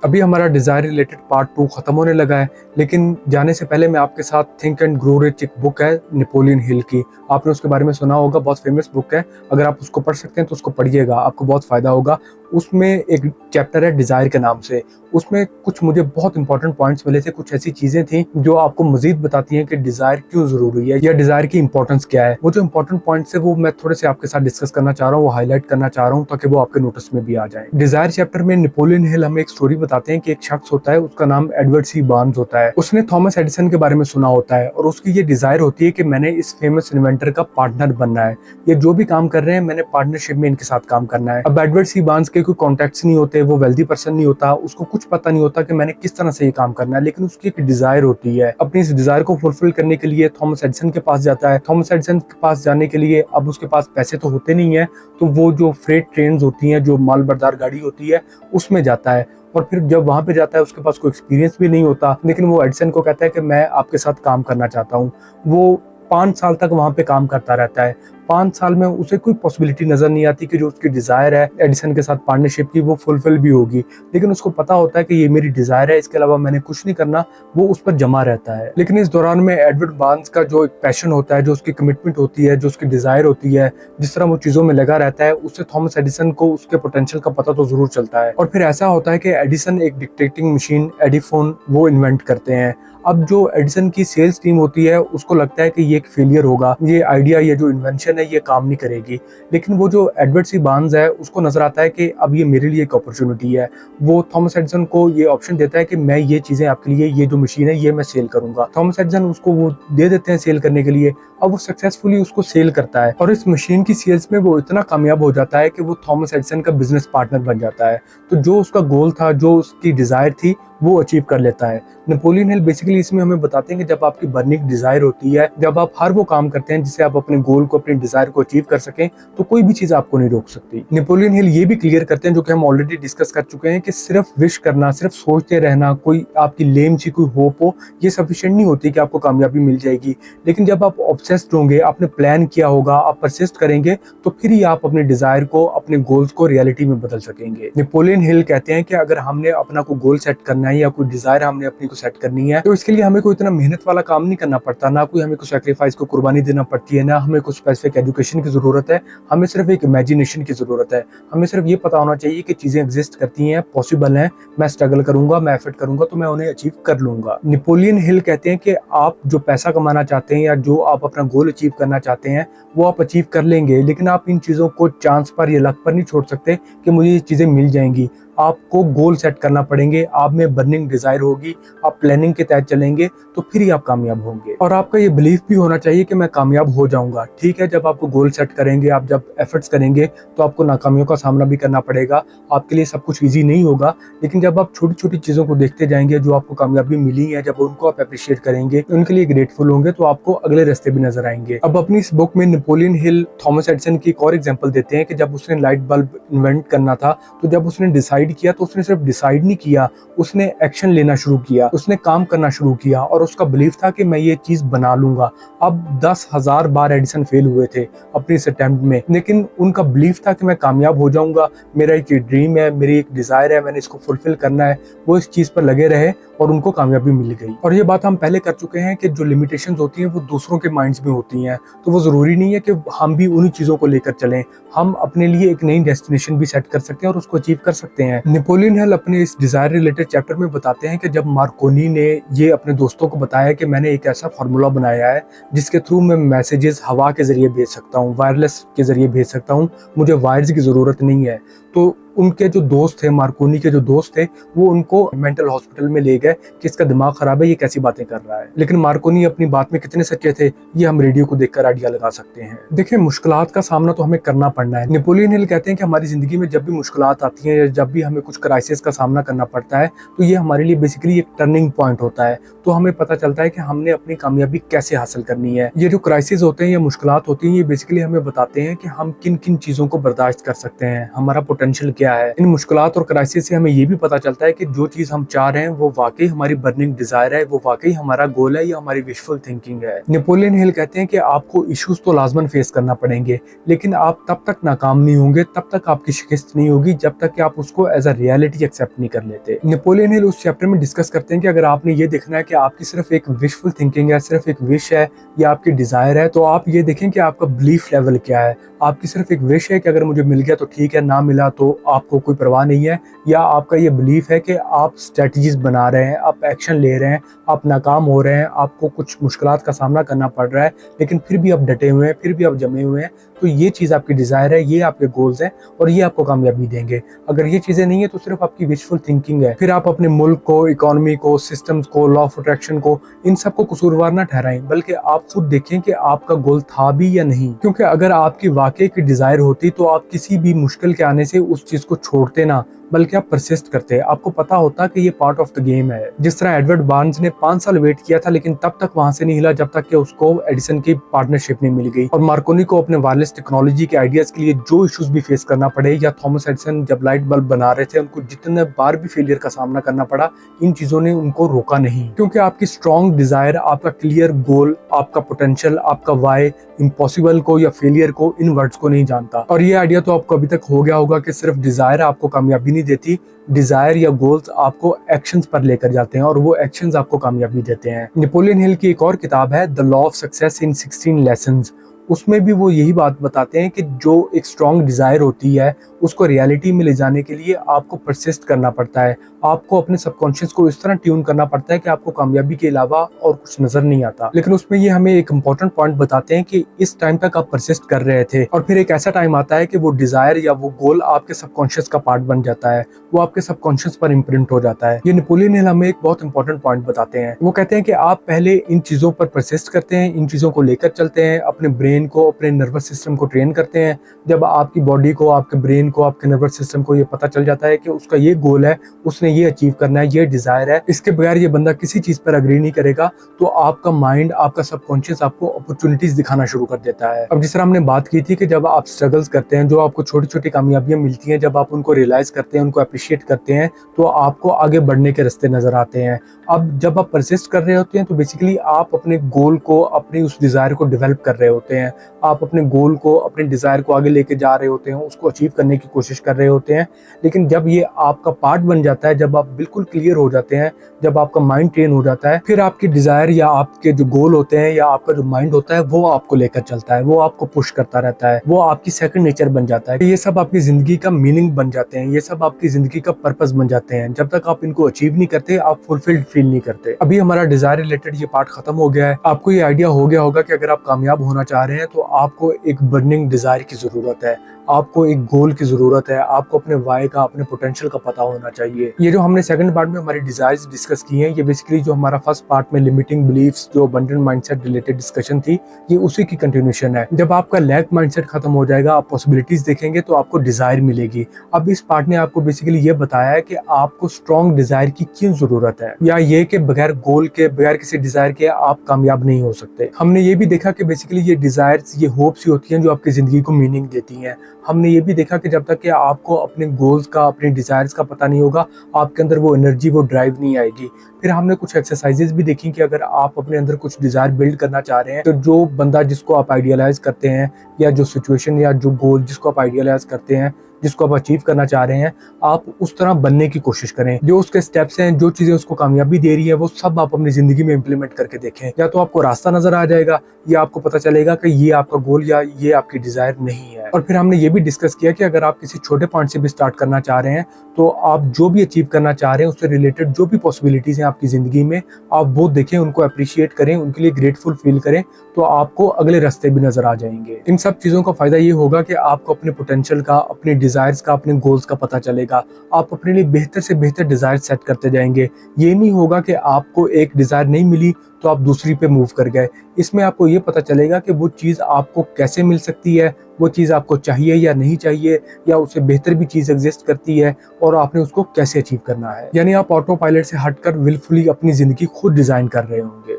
अभी हमारा desire related part 2 खत्म होने लगा है, लेकिन जाने से पहले मैं आपके साथ थिंक एंड ग्रो रिच एक बुक है नेपोलियन हिल की। आपने उसके बारे में सुना होगा, बहुत फेमस बुक है। अगर आप उसको पढ़ सकते हैं तो उसको पढ़िएगा, आपको बहुत फ़ायदा होगा। उसमें एक चैप्टर है डिज़ायर के नाम से। उसमें कुछ मुझे बहुत इंपॉर्टेंट पॉइंट्स मिले थे, कुछ ऐसी चीज़ें थी जो आपको मज़ीद बताती हैं कि डिज़ायर क्यों ज़रूरी है या डिज़ायर की इंपॉर्टेंस क्या है। वो जो इंपॉर्टेंट पॉइंट्स है वो मैं थोड़े से आपके साथ डिस्कस करना चाह रहा हूँ, वो हाईलाइट करना चाह रहा हूँ ताकि वो आपके नोटिस में भी आ जाए। डिज़ायर चैप्टर में नेपोलियन हिल हमें एक स्टोरी बताते हैं कि एक शख्स होता है, उसका नाम एडवर्ड सी बार्न्स होता है। उसने थॉमस एडिसन के बारे में सुना होता है और उसकी ये डिज़ायर होती है कि मैंने इस फेमस इन्वेंटर का पार्टनर बनना है। ये जो भी काम कर रहे हैं मैंने पार्टनरशिप में इनके साथ काम करना है। अब एडवर्ड सी बार्न्स के कोई कॉन्टैक्ट्स नहीं होते, वो वेल्दी पर्सन नहीं होता, उसको कुछ पता नहीं होता कि मैंने किस तरह से ये काम करना है, लेकिन उसकी एक डिज़ायर होती है। अपनी इस डिज़ायर को फुलफिल करने के लिए थॉमस एडिसन के पास जाता है। थॉमस एडिसन के पास जाने के लिए अब उसके पास पैसे तो होते नहीं है, तो वो जो फ्रेट ट्रेन्स होती हैं, जो मालबरदार गाड़ी होती है, उसमें जाता है। और फिर जब वहां पे जाता है उसके पास कोई एक्सपीरियंस भी नहीं होता, लेकिन वो एडिसन को कहता है कि मैं आपके साथ काम करना चाहता हूँ। वो 5 साल तक वहां पे काम करता रहता है। 5 साल में उसे कोई पॉसिबिलिटी नजर नहीं आती कि जो उसकी डिजायर है एडिसन के साथ पार्टनरशिप की वो फुलफिल भी होगी, लेकिन उसको पता होता है कि ये मेरी डिजायर है, इसके अलावा मैंने कुछ नहीं करना। वो उस पर जमा रहता है। लेकिन इस दौरान में एडवर्ड बार्न्स का जो एक पैशन होता है, जो उसकी कमिटमेंट होती है, जो उसकी डिजायर होती है, जिस तरह वो चीजों में लगा रहता है, उससे थॉमस एडिसन को उसके पोटेंशियल का पता तो जरूर चलता है। और फिर ऐसा होता है कि एडिसन एक डिक्टेटिंग मशीन एडिफोन वो इन्वेंट करते हैं। अब जो एडिसन की सेल्स टीम होती है उसको लगता है कि ये एक फेलियर होगा, ये आइडिया, ये जो इन्वेंशन है ये काम नहीं करेगी। लेकिन वो जो एडवर्ड सी बार्न्स है उसको नजर आता है कि अब ये मेरे लिए एक अपॉर्चुनिटी है। वो थॉमस एडिसन को ये ऑप्शन देता है कि मैं ये चीजें आपके लिए, ये जो मशीन है ये मैं सेल करूंगा। थॉमस एडिसन उसको वो दे देते हैं सेल करने के लिए। अब वो सक्सेसफुली उसको सेल करता है और इस मशीन की सेल्स में वो इतना कामयाब हो जाता है कि वो थॉमस एडिसन का बिजनेस पार्टनर बन जाता है। तो जो उसका गोल था, जो उसकी डिजायर थी, वो अचीव कर लेता है। नेपोलियन हिल बेसिकली इसमें हमें बताते हैं कि जब आपकी बर्निंग डिजायर होती है, जब आप हर वो काम करते हैं जिससे आप अपने गोल को, अपनी डिजायर को अचीव कर सकें, तो कोई भी चीज आपको नहीं रोक सकती। नेपोलियन हिल ये भी क्लियर करते हैं, जो कि हम ऑलरेडी डिस्कस कर चुके हैं, कि सिर्फ विश करना, सिर्फ सोचते रहना, कोई आपकी लेम सी कोई होप हो, ये सफिशिएंट नहीं होती कि आपको कामयाबी मिल जाएगी। लेकिन जब आप ऑब्सेस्ड होंगे, आपने प्लान किया होगा, आप परसिस्ट करेंगे, तो फिर ही आप अपने डिजायर को, अपने गोल्स को रियलिटी में बदल सकेंगे। नेपोलियन हिल कहते हैं कि अगर हमने अपना कोई गोल सेट करना है या कोई डिजायर हमने अपनी को सेट करनी है, तो इसके लिए हमें कोई इतना मेहनत वाला काम नहीं करना पड़ता, ना कोई हमें कोई सैक्रिफाइस को कुर्बानी देना पड़ती है, ना हमें कोई स्पेसिफिक एजुकेशन की जरूरत है। हमें सिर्फ एक इमेजिनेशन की जरूरत है। हमें सिर्फ ये पता होना चाहिए कि चीजें एग्जिस्ट करती हैं, पॉसिबल हैं, मैं स्ट्रगल करूंगा, मैं एफर्ट करूंगा तो मैं उन्हें अचीव कर लूंगा। नेपोलियन हिल कहते हैं कि आप जो पैसा कमाना चाहते हैं या जो आप अपना गोल अचीव करना चाहते हैं वो आप अचीव कर लेंगे, लेकिन आप इन चीजों को चांस पर या लक पर नहीं छोड़ सकते कि मुझे ये चीजें मिल जाएंगी। आपको गोल सेट करना पड़ेंगे, आप में बर्निंग डिजायर होगी, आप प्लानिंग के तहत चलेंगे तो फिर ही आप कामयाब होंगे। और आपका ये बिलीफ भी होना चाहिए कि मैं कामयाब हो जाऊंगा। ठीक है, जब आपको गोल सेट करेंगे, आप जब एफर्ट्स करेंगे तो आपको नाकामियों का सामना भी करना पड़ेगा, आपके लिए सब कुछ ईजी नहीं होगा। लेकिन जब आप छोटी छोटी चीजों को देखते जाएंगे, जो आपको कामयाबी मिली है, जब उनको आप अप्रिशिएट करेंगे, उनके लिए ग्रेटफुल होंगे, तो आपको अगले रास्ते भी नजर आएंगे। अब अपनी इस बुक में नेपोलियन हिल थॉमस एडिसन की एक और एग्जाम्पल देते हैं कि जब उसने लाइट बल्ब इन्वेंट करना था, तो जब उसने डिसाइड किया तो उसने सिर्फ डिसाइड नहीं किया, उसने एक्शन लेना शुरू किया, उसने काम करना शुरू किया और उसका बिलीफ था कि मैं ये चीज बना लूंगा। अब 10,000 बार एडिसन फेल हुए थे अपनी इस अटेम्प्ट में, लेकिन उनका बिलीफ था कि मैं कामयाब हो जाऊंगा, मेरा एक ड्रीम है, मेरी एक डिजायर है, मैंने इसको फुलफिल करना है। वो इस चीज पर लगे रहे और उनको कामयाबी मिल गई। और ये बात हम पहले कर चुके हैं कि जो लिमिटेशंस होती हैं वो दूसरों के माइंड्स में होती हैं, तो वो जरूरी नहीं है कि हम भी उन्हीं चीजों को लेकर चलें। हम अपने लिए एक नई डेस्टिनेशन भी सेट कर सकते हैं और उसको अचीव कर सकते हैं। नेपोलियन हिल अपने इस डिजायर रिलेटेड चैप्टर में बताते हैं कि जब मार्कोनी ने ये अपने दोस्तों को बताया कि मैंने एक ऐसा फार्मूला बनाया है जिसके थ्रू मैं मैसेजेस हवा के जरिए भेज सकता हूँ, वायरलेस के जरिए भेज सकता हूँ, मुझे वायर्स की जरूरत नहीं है, तो उनके जो दोस्त थे, मार्कोनी के जो दोस्त थे, वो उनको मेंटल हॉस्पिटल में ले गए कि इसका दिमाग खराब है, ये कैसी बातें कर रहा है। लेकिन मार्कोनी अपनी बात में कितने सच्चे थे ये हम रेडियो को देखकर आइडिया लगा सकते हैं। देखिए, मुश्किलात का सामना तो हमें करना पड़ना है। नेपोलियन हिल कहते हैं कि हमारी जिंदगी में जब भी मुश्किलात आती हैं या जब भी हमें कुछ क्राइसिस का सामना करना पड़ता है, तो ये हमारे लिए बेसिकली एक टर्निंग पॉइंट होता है। तो हमें पता चलता है कि हमने अपनी कामयाबी कैसे हासिल करनी है। ये जो क्राइसिस होते हैं या मुश्किलात होती हैं, ये बेसिकली हमें बताते हैं कि हम किन किन चीजों को बर्दाश्त कर सकते हैं, हमारा पोटेंशियल क्या क्या है। इन मुश्किलात और क्राइसिस से हमें ये भी पता चलता है कि जो चीज हम चाह रहे हैं वो वाकई हमारी बर्निंग डिजायर है, वो वाकई हमारा गोल है या हमारी विशफुल थिंकिंग है। नेपोलियन हिल कहते हैं कि आपको इश्यूज तो लाजमन फेस करना पड़ेंगे, लेकिन आप तब तक नाकाम नहीं होंगे, तब तक आपकी शिकस्त नहीं होगी जब तक कि आप उसको एज अ रियलिटी एक्सेप्ट नहीं कर लेते। नेपोलियन हिल उस चैप्टर में डिस्कस करते हैं कि अगर आपने ये देखना है कि आपकी सिर्फ एक विशफुल थिंकिंग है, सिर्फ एक विश है या आपकी डिजायर है, तो आप ये देखें कि आपका बिलीफ लेवल क्या है। आपकी सिर्फ एक विश है कि अगर मुझे मिल गया तो ठीक है, ना मिला तो आपको कोई परवाह नहीं है, या आपका ये बिलीफ है कि आप स्ट्रेटजीज बना रहे हैं, आप एक्शन ले रहे हैं, आप नाकाम हो रहे हैं, आपको कुछ मुश्किलात का सामना करना पड़ रहा है, लेकिन फिर भी आप डटे हुए हैं, फिर भी आप जमे हुए हैं, तो ये चीज़ आपकी डिज़ायर है, ये आपके गोल्स हैं और ये आपको कामयाबी देंगे। अगर ये चीज़ें नहीं है तो सिर्फ आपकी विशफुल थिंकिंग है। फिर आप अपने मुल्क को, इकोनॉमी को, सिस्टम्स को, लॉ ऑफ अट्रैक्शन को, इन सबको कसूरवार ना ठहराएं, बल्कि आप खुद देखें कि आपका गोल था भी या नहीं। क्योंकि अगर आपकी वाकई की डिज़ायर होती तो आप किसी भी मुश्किल के आने से उस चीज़ को छोड़ते ना, बल्कि आप परसिस्ट करते। आपको पता होता कि ये पार्ट ऑफ द गेम है। जिस तरह एडवर्ड बार्न्स ने 5 साल वेट किया था, लेकिन तब तक वहां से नहीं हिला जब तक कि उसको एडिसन की पार्टनरशिप नहीं मिल गई। और मार्कोनी को अपने वायरलेस टेक्नोलॉजी के आइडियाज के लिए जो इश्यूज भी फेस करना पड़े, या थॉमस एडिसन जब लाइट बल्ब बना रहे थे उनको जितने बार भी फेलियर का सामना करना पड़ा, इन चीजों ने उनको रोका नहीं। क्योंकि आपकी स्ट्रॉन्ग डिजायर, आपका क्लियर गोल, आपका पोटेंशियल, आपका वाई इम्पॉसिबल को या फेलियर को, इन वर्ड्स को नहीं जानता। और ये आइडिया तो आपको अभी तक हो गया होगा कि सिर्फ डिजायर आपको कामयाबी नहीं देती, डिजायर या गोल्स आपको एक्शंस पर लेकर जाते हैं और वो एक्शंस आपको कामयाबी देते हैं। नेपोलियन हिल की एक और किताब है the law of success in 16 lessons. उसमें भी वो यही बात बताते हैं कि जो एक स्ट्रॉन्ग डिजायर होती है उसको रियलिटी में ले जाने के लिए आपको परसिस्ट करना पड़ता है। आपको अपने सबकॉन्शियस को इस तरह ट्यून करना पड़ता है कि आपको कामयाबी के अलावा और कुछ नजर नहीं आता। लेकिन उसमें ये हमें एक इंपॉर्टेंट पॉइंट बताते हैं कि इस टाइम तक आप परसिस्ट कर रहे थे और फिर एक ऐसा टाइम आता है कि वो डिजायर या वो गोल आपके सबकॉन्शियस का पार्ट बन जाता है, वो आपके सबकॉन्शियस पर इम्प्रिंट हो जाता है। ये नेपोलियन हिल हमें एक बहुत इंपॉर्टेंट पॉइंट बताते हैं। वो कहते हैं कि आप पहले इन चीजों पर परसिस्ट करते हैं, इन चीजों को लेकर चलते हैं, अपने ब्रेन को, अपने नर्वस सिस्टम को ट्रेन करते हैं। जब आपकी बॉडी को, आपके ब्रेन को, आपके नर्वस सिस्टम को ये पता चल जाता है कि उसका ये गोल है, उसने ये अचीव करना है, ये डिजायर है, इसके बगैर ये बंदा किसी चीज पर अग्री नहीं करेगा, तो आपका माइंड, आपका सबकॉन्शियस आपको अपॉर्चुनिटीज दिखाना शुरू कर देता है। अब जिस तरह हमने बात की थी कि जब आप स्ट्रगल्स करते हैं, जो आपको छोटी छोटी कामयाबियां मिलती हैं, जब आप उनको रियलाइज करते हैं, उनको अप्रिशिएट करते हैं, तो आपको आगे बढ़ने के रास्ते नजर आते हैं। अब जब आप परसिस्ट कर रहे होते हैं तो बेसिकली आप अपने गोल को, अपनी उस डिजायर को डेवलप कर रहे होते हैं। आप अपने गोल को, अपने डिजायर को आगे लेके जा रहे होते हैं, उसको अचीव करने की कोशिश कर रहे होते हैं। लेकिन जब ये आपका पार्ट बन जाता है, जब आप बिल्कुल क्लियर हो जाते हैं, जब आपका माइंड ट्रेन हो जाता है, फिर आपकी डिजायर या आपके जो गोल होते हैं या आपका जो माइंड होता है वो आपको लेकर चलता है, वो आपको पुश करता रहता है, वो आपकी सेकंड नेचर बन जाता है। ये सब आपकी जिंदगी का मीनिंग बन जाते हैं, ये सब आपकी जिंदगी का पर्पस बन जाते हैं। जब तक आप इनको अचीव नहीं करते, आप फुलफिल्ड फील नहीं करते। अभी हमारा डिजायर रिलेटेड ये पार्ट खत्म हो गया है। आपको ये आइडिया हो गया होगा कि अगर आप कामयाब होना चाह रहे हैं तो आपको एक बर्निंग डिजायर की जरूरत है, आपको एक गोल की जरूरत है, आपको अपने वाई का, अपने पोटेंशियल का पता होना चाहिए। ये जो हमने सेकंड पार्ट में हमारी डिजायर्स डिस्कस की हैं, ये बेसिकली जो हमारा फर्स्ट पार्ट में लिमिटिंग बिलीफ्स, जो अबंडेंट माइंडसेट रिलेटेड डिस्कशन थी, ये उसी की कंटिन्यूशन है। जब आपका लैक माइंडसेट खत्म हो जाएगा, आप पॉसिबिलिटीज देखेंगे तो आपको डिजायर मिलेगी। अब इस पार्ट ने आपको बेसिकली ये बताया है कि आपको स्ट्रॉन्ग डिजायर की क्यों जरूरत है, या ये कि बगैर गोल के, बगैर किसी डिजायर के आप कामयाब नहीं हो सकते। हमने ये भी देखा कि बेसिकली ये डिजायर्स, ये होप्स ही होती हैं जो आपकी जिंदगी को मीनिंग देती हैं। हमने ये भी देखा कि जब तक कि आपको अपने गोल्स का, अपने डिजायर्स का पता नहीं होगा, आपके अंदर वो एनर्जी, वो ड्राइव नहीं आएगी। फिर हमने कुछ एक्सरसाइजेस भी देखी कि अगर आप अपने अंदर कुछ डिजायर बिल्ड करना चाह रहे हैं, तो जो बंदा जिसको आप आइडियलाइज करते हैं, या जो सिचुएशन या जो गोल जिसको आप आइडियलाइज करते हैं, जिसको आप अचीव करना चाह रहे हैं, आप उस तरह बनने की कोशिश करें। जो उसके स्टेप्स हैं, जो चीजें उसको कामयाबी दे रही है, वो सब आप अपनी जिंदगी में इंप्लीमेंट करके देखें। या तो आपको रास्ता नजर आ जाएगा, या आपको पता चलेगा कि ये आपका गोल या ये आपकी डिजायर नहीं है। और फिर हमने ये भी डिस्कस किया कि अगर आप किसी छोटे पॉइंट से भी स्टार्ट करना चाह रहे हैं, तो आप जो भी अचीव करना चाह रहे हैं उससे रिलेटेड जो भी पॉसिबिलिटीज हैं आपकी जिंदगी में, आप वो देखें, उनको अप्रिशिएट करें, उनके लिए ग्रेटफुल फील करें, तो आपको अगले रास्ते भी नजर आ जाएंगे। इन सब चीजों का फायदा ये होगा कि आपको अपने पोटेंशियल का, अपने डिजायर्स का, अपने गोल्स का पता चलेगा। आप अपने लिए बेहतर से बेहतर डिजायर सेट करते जाएंगे। ये नहीं होगा कि आपको एक डिजायर नहीं मिली तो आप दूसरी पे मूव कर गए। इसमें आपको ये पता चलेगा कि वो चीज़ आपको कैसे मिल सकती है, वो चीज़ आपको चाहिए या नहीं चाहिए, या उससे बेहतर भी चीज़ एग्जिस्ट करती है, और आपने उसको कैसे अचीव करना है। यानी आप ऑटो पायलट से हटकर विलफुली अपनी जिंदगी खुद डिजाइन कर रहे होंगे।